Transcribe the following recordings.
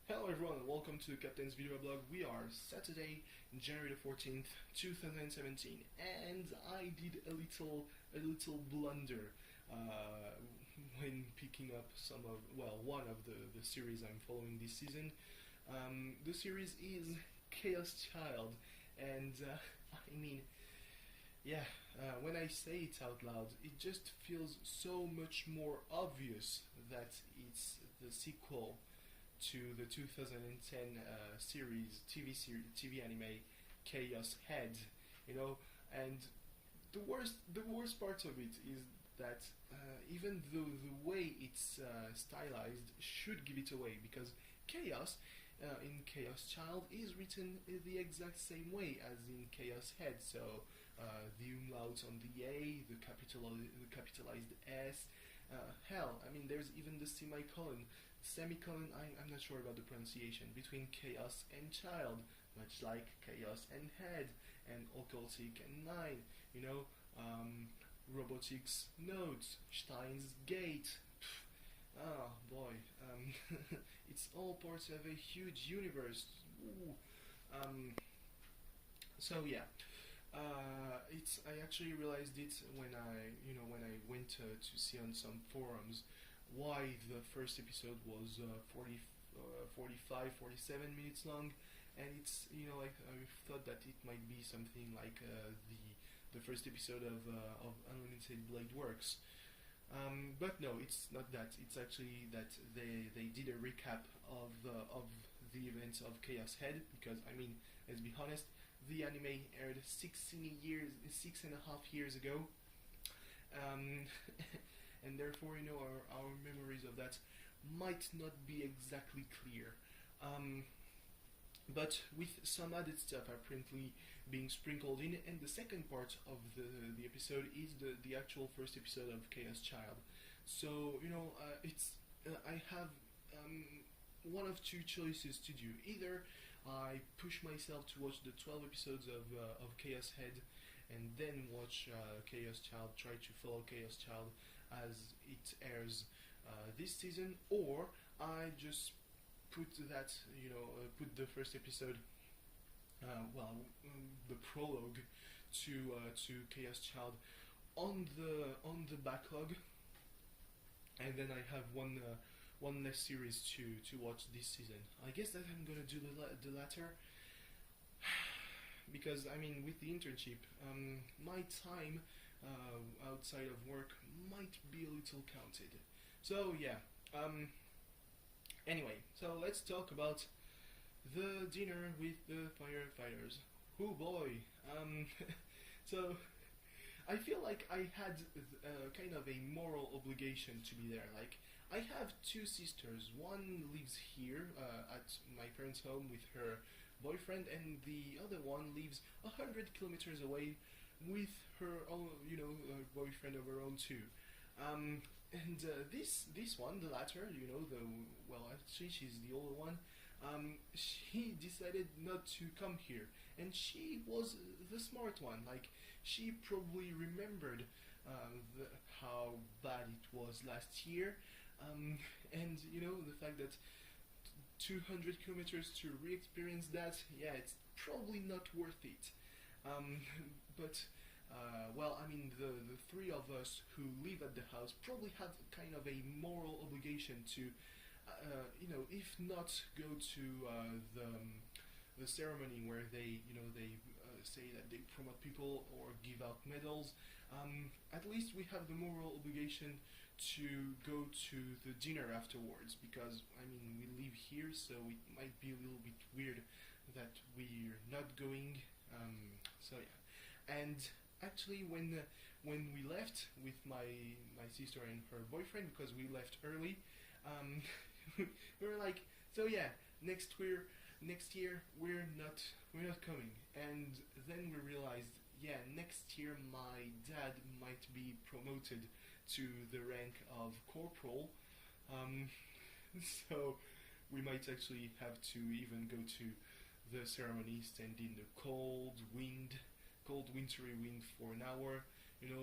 Hello everyone and welcome to Captain's Videoweblog. We are Saturday, January the 14th, 2017, and I did a little blunder when picking up one of the series I'm following this season. The series is Chaos Child, and I mean, when I say it out loud, it just feels so much more obvious that it's the sequel to the 2010 TV anime Chaos Head, you know, and the worst part of it is that even though the way it's stylized should give it away, because Chaos in Chaos Child is written the exact same way as in Chaos Head. So the umlaut on the A, the capitalized S. Hell, I mean, there's even the semicolon. Semicolon, I'm not sure about the pronunciation, between chaos and child, much like chaos and head, and occultic and nine, you know, robotics nodes, Stein's gate. Oh boy, it's all parts of a huge universe. Ooh. Um, so yeah, I actually realized it when I went to see on some forums why the first episode was 45, 47 minutes long, and it's like I thought that it might be something like the first episode of Unlimited Blade Works. But no, it's not that. It's actually that they did a recap of the events of Chaos Head, because I mean, let's be honest, the anime aired 6.5 years ago, um, and therefore our memories of that might not be exactly clear. Um, but with some added stuff apparently being sprinkled in, and the second part of the episode is the actual first episode of Chaos Child. So it's I have one of two choices to do. Either I push myself to watch the 12 episodes of Chaos Head, and then watch Chaos Child, try to follow Chaos Child as it airs this season, or I just put the first episode, the prologue to Chaos Child on the backlog, and then I have one less series to watch this season. I guess that I'm gonna do the latter, because I mean, with the internship, my time outside of work might be a little counted. So yeah. Anyway, so let's talk about the dinner with the firefighters. Oh boy. So I feel like I had kind of a moral obligation to be there. Like, I have two sisters. One lives here at my parents' home with her boyfriend, and the other one lives 100 kilometers away with her own, boyfriend of her own too. And this one, the latter, actually she's the older one. She decided not to come here, and she was the smart one. Like, she probably remembered how bad it was last year, and the fact that 200 kilometers to re-experience that, yeah, it's probably not worth it. Um, but well, I mean, the three of us who live at the house probably have kind of a moral obligation to, if not go to the ceremony where they say that they promote people or give out medals. At least we have the moral obligation to go to the dinner afterwards, because I mean, we live here, so it might be a little bit weird that we're not going. So yeah, and actually, when we left with my sister and her boyfriend, because we left early, um, we were like, so yeah, next year we're not coming. And then we realized, yeah, next year my dad might be promoted to the rank of corporal, um, so we might actually have to even go to the ceremony, stand in the cold wintry wind for an hour,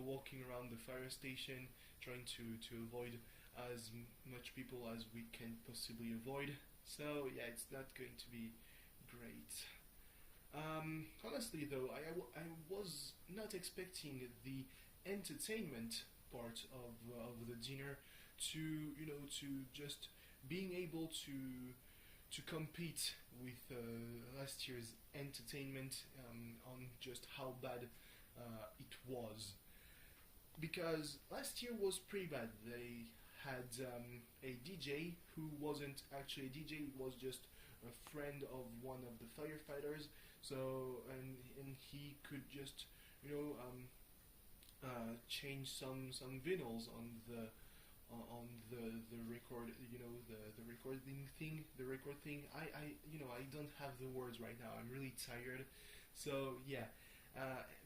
walking around the fire station, trying to avoid as much people as we can possibly avoid. So yeah, it's not going to be great. Honestly, though, I was not expecting the entertainment part of the dinner to to just being able to compete with last year's entertainment on just how bad it was, because last year was pretty bad. They had a DJ who wasn't actually a DJ; was just a friend of one of the firefighters. So and he could just you know change some vinyls on the record, the recording thing, the record thing. I don't have the words right now. I'm really tired. So yeah,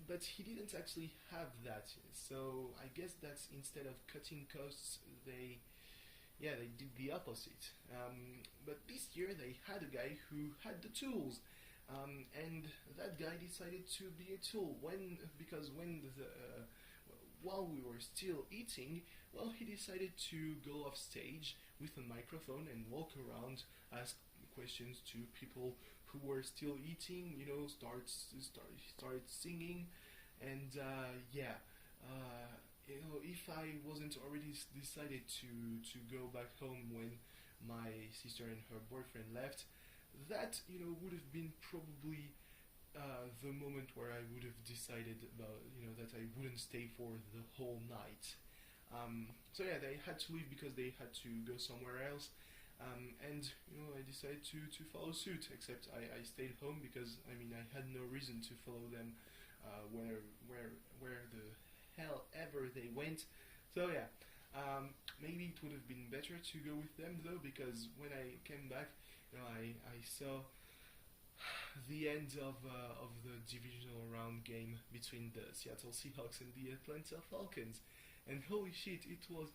but he didn't actually have that. So I guess that's, instead of cutting costs, they did the opposite. But this year they had a guy who had the tools, and that guy decided to be a tool because when while we were still eating, well, he decided to go off stage with a microphone and walk around, ask questions to people who were still eating. Start singing, and if I wasn't already decided to go back home when my sister and her boyfriend left, that would have been probably the moment where I would have decided about that I wouldn't stay for the whole night. So yeah, they had to leave because they had to go somewhere else, and I decided to follow suit. Except I stayed home because I had no reason to follow them where the hell ever they went. So yeah, maybe it would have been better to go with them though, because when I came back, I saw the end of the divisional round game between the Seattle Seahawks and the Atlanta Falcons, and holy shit, it was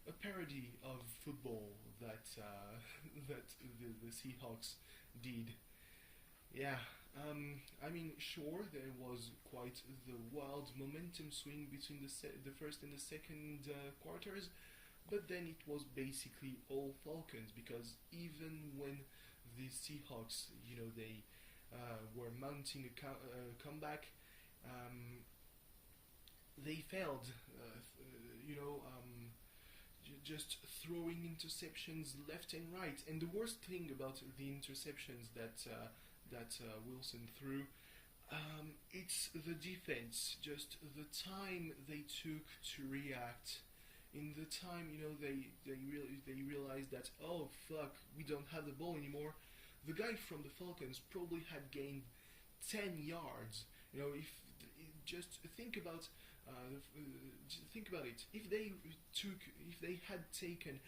a parody of football that that the Seahawks did. Yeah, sure, there was quite the wild momentum swing between the first and the second quarters, but then it was basically all Falcons, because even when the Seahawks, they were mounting comeback, they failed. Just throwing interceptions left and right. And the worst thing about the interceptions that Wilson threw, it's the defense. Just the time they took to react. In the time, they realized that, oh fuck, we don't have the ball anymore. The guy from the Falcons probably had gained 10 yards. If just think about it. If they had taken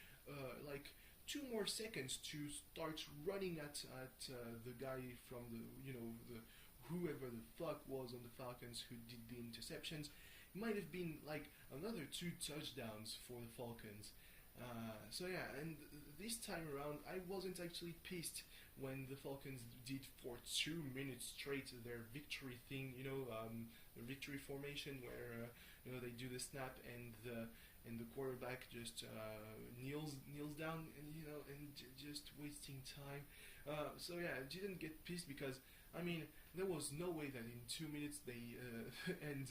like 2 more seconds to start running at the guy from the whoever the fuck was on the Falcons who did the interceptions, it might have been like another 2 touchdowns for the Falcons. So yeah, and this time around, I wasn't actually pissed when the Falcons did for 2 minutes straight their victory thing. The victory formation where they do the snap and the quarterback just kneels down and just wasting time. So yeah, I didn't get pissed because there was no way that in 2 minutes they and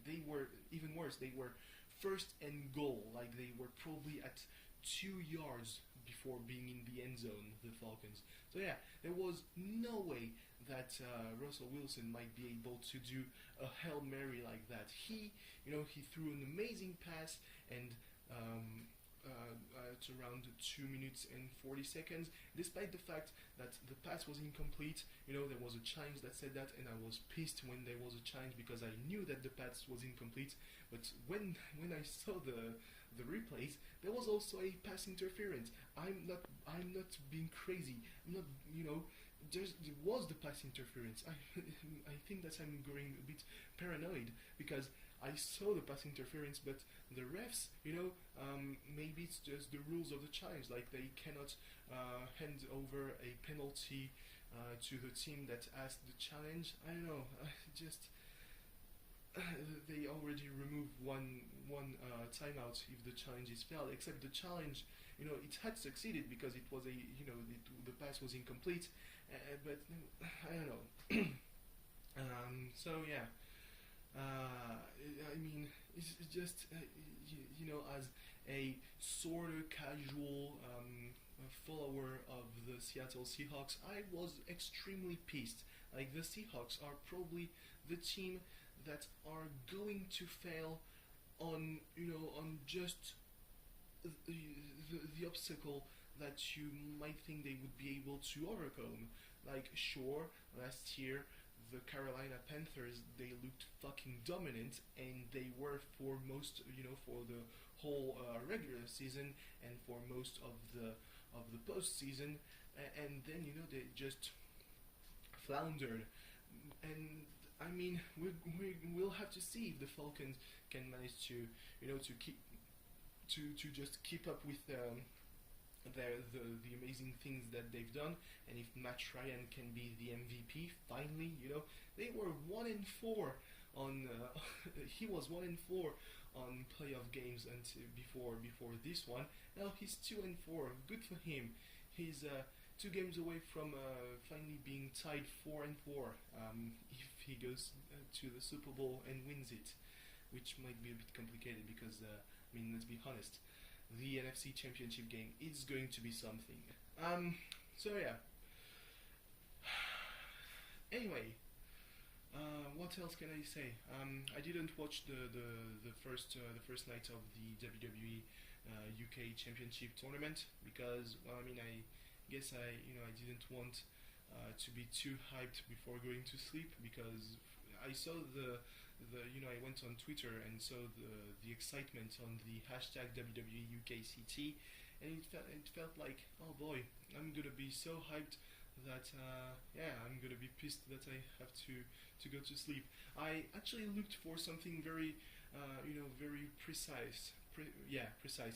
they were even worse. They were first and goal, like they were probably at 2 yards before being in the end zone, the Falcons. So yeah, there was no way that Russell Wilson might be able to do a Hail Mary like that. He threw an amazing pass, and at around 2 minutes and 40 seconds, despite the fact that the pass was incomplete. There was a challenge that said that, and I was pissed when there was a challenge because I knew that the pass was incomplete. But when I saw the replays, there was also a pass interference. I'm not being crazy. I'm not, there was the pass interference. I think that I'm going a bit paranoid because I saw the pass interference, but the refs, maybe it's just the rules of the challenge, like they cannot hand over a penalty to the team that asked the challenge. I don't know. They already removed one timeout if the challenge is failed. Except the challenge it had succeeded because it was the pass was incomplete, but I don't know. So yeah, I mean, it's just as a sort of casual follower of the Seattle Seahawks, I was extremely pissed. Like, the Seahawks are probably the team that are going to fail on on just the obstacle that you might think they would be able to overcome. Like, sure, last year the Carolina Panthers, they looked fucking dominant, and they were for most, for the whole regular season and for most of the postseason, and then they just floundered. And I mean, we'll have to see if the Falcons can manage to to keep to just keep up with the amazing things that they've done, and if Matt Ryan can be the MVP finally. They were 1-4 on he was 1-4 on playoff games until before this one. Now he's 2-4. Good for him. He's 2 games away from finally being tied 4-4 if he goes to the Super Bowl and wins it, which might be a bit complicated because I mean, let's be honest, the NFC Championship game is going to be something. So yeah. Anyway, what else can I say? I didn't watch the first night of the WWE UK Championship tournament because, well, I mean, I guess I didn't want to be too hyped before going to sleep, because I saw I went on Twitter and saw the excitement on the hashtag WWE UKCT, and it felt like, oh boy, I'm gonna be so hyped that I'm gonna be pissed that I have to go to sleep. I actually looked for something very very precise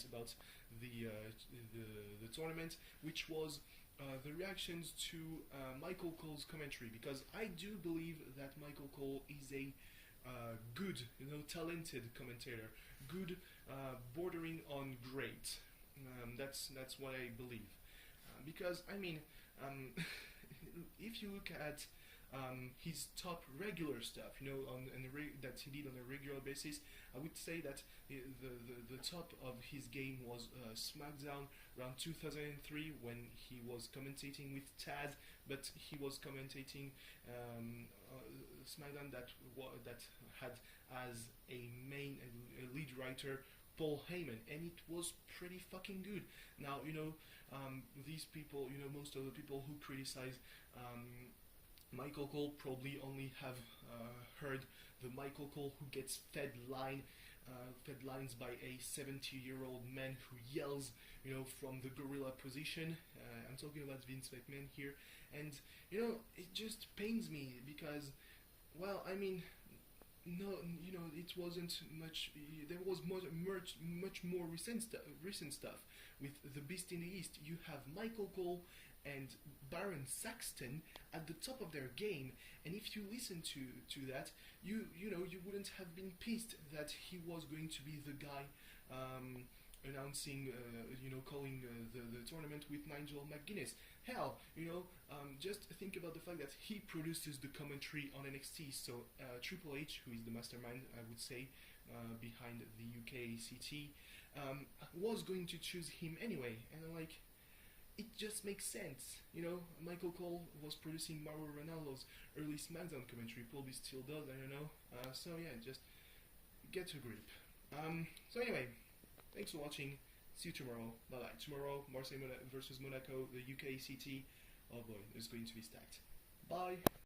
about the tournament, which was the reactions to Michael Cole's commentary, because I do believe that Michael Cole is a good, talented commentator, good, bordering on great. That's what I believe, because I mean, if you look at his top regular stuff, that he did on a regular basis, I would say that the top of his game was SmackDown around 2003, when he was commentating with Taz, but he was commentating SmackDown that had as a lead writer Paul Heyman, and it was pretty fucking good. Now, these people, most of the people who criticize Michael Cole probably only have heard the Michael Cole who gets fed lines by a 70-year-old man who yells, from the gorilla position. I'm talking about Vince McMahon here, and it just pains me because, well, I mean, no, it wasn't much. There was much more recent stuff with the Beast in the East. You have Michael Cole and Baron Saxton at the top of their game, and if you listen to that, you wouldn't have been pissed that he was going to be the guy announcing, calling the tournament with Nigel McGuinness. Hell, just think about the fact that he produces the commentary on NXT. So Triple H, who is the mastermind, I would say, behind the UKCT, was going to choose him anyway, and I'm like, it just makes sense. Michael Cole was producing Mauro Ranallo's early SmackDown commentary, probably still does, I don't know. So yeah, just get a grip. So anyway, thanks for watching. See you tomorrow. Bye bye. Tomorrow, Marseille versus Monaco, the UKCT. Oh boy, it's going to be stacked. Bye.